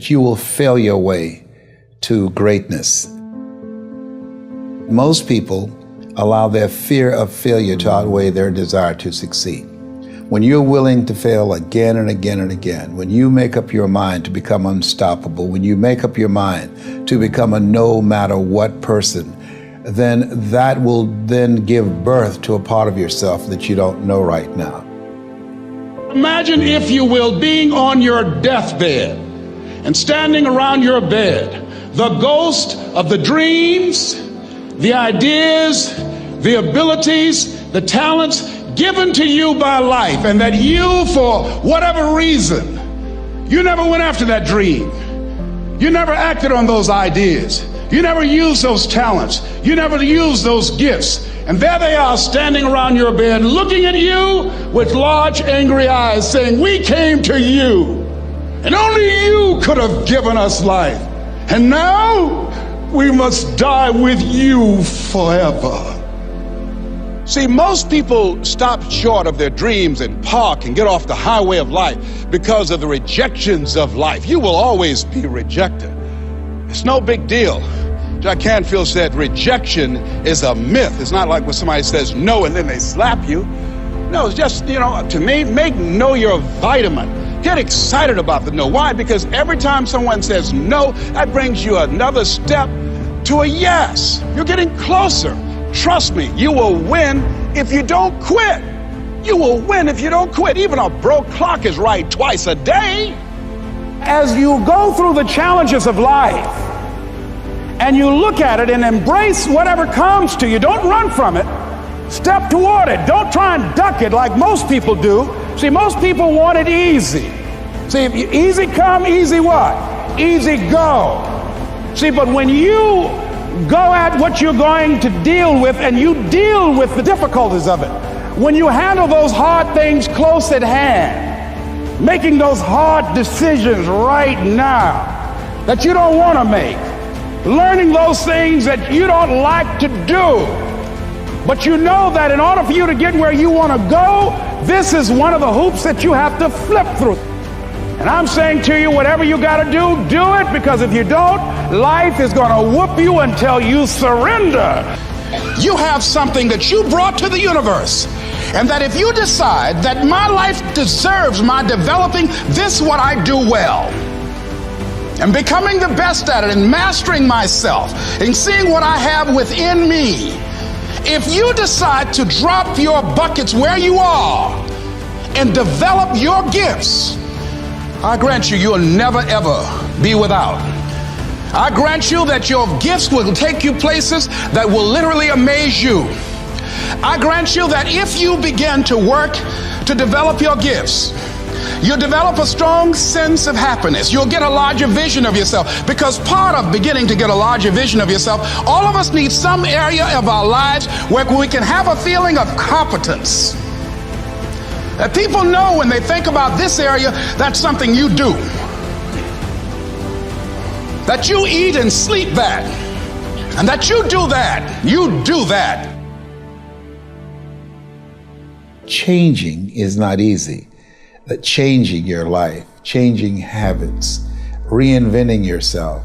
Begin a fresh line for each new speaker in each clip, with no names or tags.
You will fail your way to greatness. Most people allow their fear of failure to outweigh their desire to succeed. When you're willing to fail again and again and again, when you make up your mind to become unstoppable, when you make up your mind to become a no matter what person, then that will then give birth to a part of yourself that you don't know right now.
Imagine, if you will, being on your deathbed and standing around your bed, the ghost of the dreams, the ideas, the abilities, the talents given to you by life, and that you, for whatever reason, you never went after that dream. You never acted on those ideas. You never used those talents. You never used those gifts. And there they are standing around your bed looking at you with large angry eyes saying, "We came to you, and only you could have given us life. And now we must die with you forever." See, most people stop short of their dreams and park and get off the highway of life because of the rejections of life. You will always be rejected. It's no big deal. Jack Canfield said rejection is a myth. It's not like when somebody says no and then they slap you. No, it's just, to me, make no your vitamin. Get excited about the no. Why? Because every time someone says no, that brings you another step to a yes. You're getting closer. Trust me, you will win if you don't quit. You will win if you don't quit. Even a broke clock is right twice a day.
As you go through the challenges of life and you look at it and embrace whatever comes to you, don't run from it. Step toward it. Don't try and duck it like most people do. See, most people want it easy. See, if easy come, easy what? Easy go. See, but when you go at what you're going to deal with and you deal with the difficulties of it, when you handle those hard things close at hand, making those hard decisions right now that you don't want to make, learning those things that you don't like to do, but you know that in order for you to get where you want to go, this is one of the hoops that you have to flip through. And I'm saying to you, whatever you got to do it, because if you don't, life is going to whoop you until you surrender.
You have something that you brought to the universe, and that if you decide that my life deserves my developing this what I do well, and becoming the best at it, and mastering myself, and seeing what I have within me, if you decide to drop your buckets where you are and develop your gifts, I grant you, you'll never ever be without. I grant you that your gifts will take you places that will literally amaze you. I grant you that if you begin to work to develop your gifts, you'll develop a strong sense of happiness. You'll get a larger vision of yourself, because part of beginning to get a larger vision of yourself, all of us need some area of our lives where we can have a feeling of competence. That people know when they think about this area, that's something you do. That you eat and sleep that. And that you do that. You do that.
Changing is not easy. That changing your life, changing habits, reinventing yourself,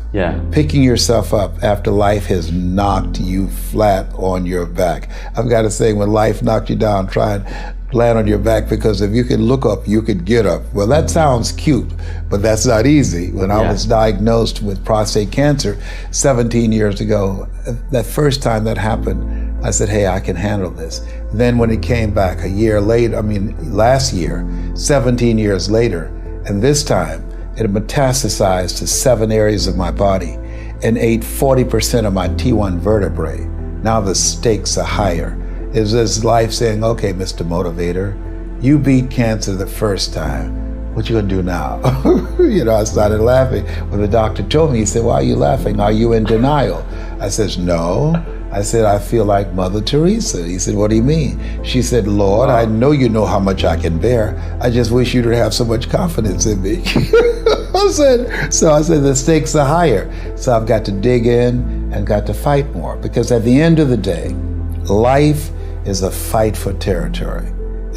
picking yourself up after life has knocked you flat on your back. I've got to say, when life knocked you down, try and land on your back, because if you could look up, you could get up. Well, that sounds cute, but that's not easy. When I was diagnosed with prostate cancer 17 years ago, that first time that happened, I said, hey, I can handle this. Then when it came back a year later, last year, 17 years later, and this time it had metastasized to 7 areas of my body and ate 40% of my T1 vertebrae. Now the stakes are higher. Is this life saying, okay, Mr. Motivator, you beat cancer the first time. What you gonna do now? I started laughing. When the doctor told me, he said, why are you laughing? Are you in denial? I said, no. I said, I feel like Mother Teresa. He said, what do you mean? She said, Lord, I know you know how much I can bear. I just wish you to have so much confidence in me. I said, the stakes are higher. So I've got to dig in and got to fight more, because at the end of the day, life is a fight for territory.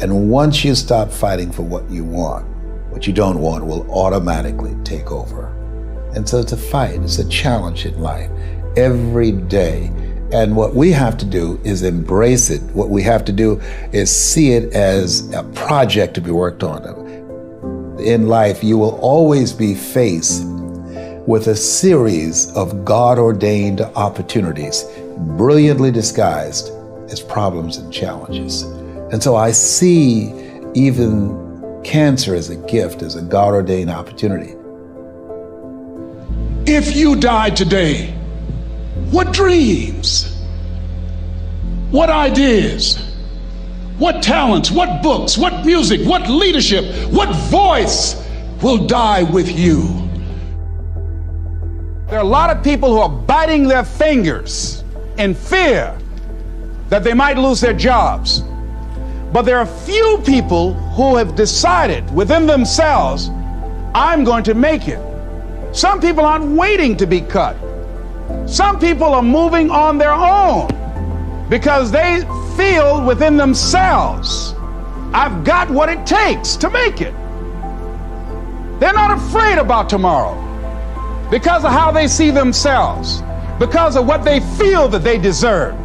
And once you stop fighting for what you want, what you don't want will automatically take over. And so it's a fight, it's a challenge in life every day. And what we have to do is embrace it. What we have to do is see it as a project to be worked on. In life, you will always be faced with a series of God-ordained opportunities, brilliantly disguised as problems and challenges. And so I see even cancer as a gift, as a God-ordained opportunity.
If you died today, what dreams, what ideas, what talents, what books, what music, what leadership, what voice will die with you?
There are a lot of people who are biting their fingers in fear that they might lose their jobs. But there are few people who have decided within themselves, I'm going to make it. Some people aren't waiting to be cut. Some people are moving on their own because they feel within themselves, I've got what it takes to make it. They're not afraid about tomorrow because of how they see themselves, because of what they feel that they deserve,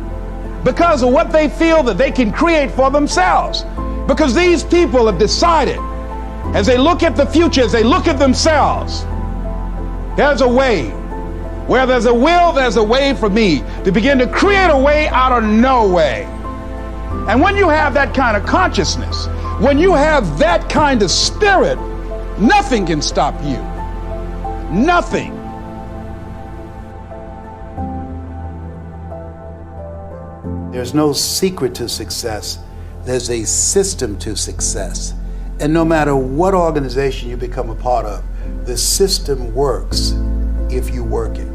because of what they feel that they can create for themselves. Because these people have decided, as they look at the future, as they look at themselves, there's a way. Where there's a will, there's a way for me to begin to create a way out of no way. And when you have that kind of consciousness, when you have that kind of spirit, nothing can stop you. Nothing.
There's no secret to success. There's a system to success. And no matter what organization you become a part of, the system works if you work it.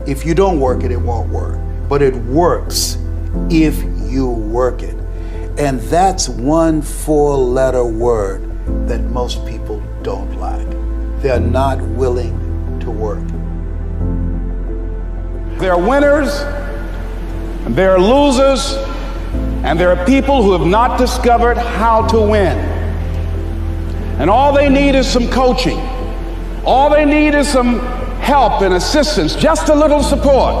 If you don't work it, it won't work. But it works if you work it. And that's one 4-letter word that most people don't like. They're not willing to work.
There are winners, and there are losers, and there are people who have not discovered how to win. And all they need is some coaching. All they need is some help and assistance, just a little support.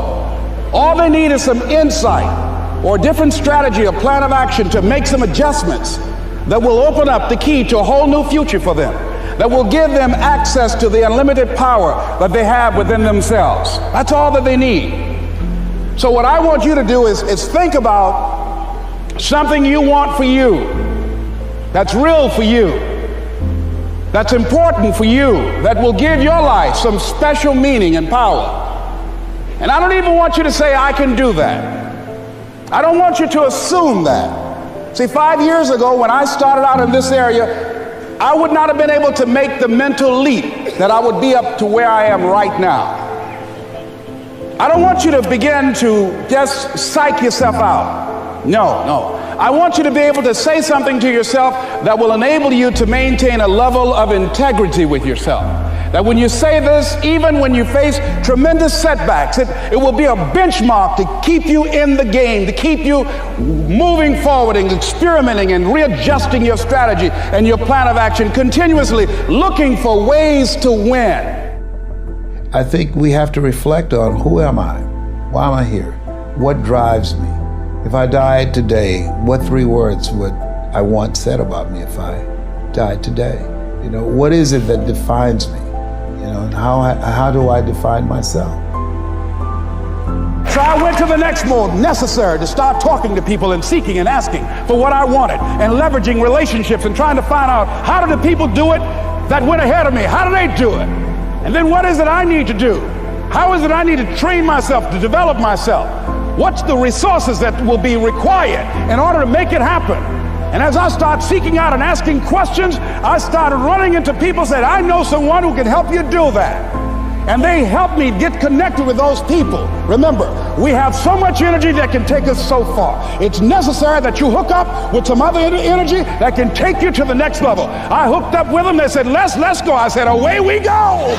All they need is some insight or a different strategy, a plan of action to make some adjustments that will open up the key to a whole new future for them, that will give them access to the unlimited power that they have within themselves. That's all that they need. So what I want you to do is think about something you want for you, that's real for you, that's important for you, that will give your life some special meaning and power. And I don't even want you to say, I can do that. I don't want you to assume that. See, 5 years ago when I started out in this area, I would not have been able to make the mental leap that I would be up to where I am right now. I don't want you to begin to just psych yourself out. No. I want you to be able to say something to yourself that will enable you to maintain a level of integrity with yourself. That when you say this, even when you face tremendous setbacks, it will be a benchmark to keep you in the game, to keep you moving forward and experimenting and readjusting your strategy and your plan of action, continuously looking for ways to win.
I think we have to reflect on, who am I? Why am I here? What drives me? If I died today, what 3 words would I want said about me if I died today? You know, what is it that defines me? You know, and how do I define myself?
So I went to the next mode necessary to start talking to people and seeking and asking for what I wanted and leveraging relationships and trying to find out, how do the people do it that went ahead of me? How do they do it? And then what is it I need to do? How is it I need to train myself, to develop myself? What's the resources that will be required in order to make it happen? And as I start seeking out and asking questions, I started running into people who said, I know someone who can help you do that. And they helped me get connected with those people. Remember, we have so much energy that can take us so far. It's necessary that you hook up with some other energy that can take you to the next level. I hooked up with them. They said, let's go. I said, away we go.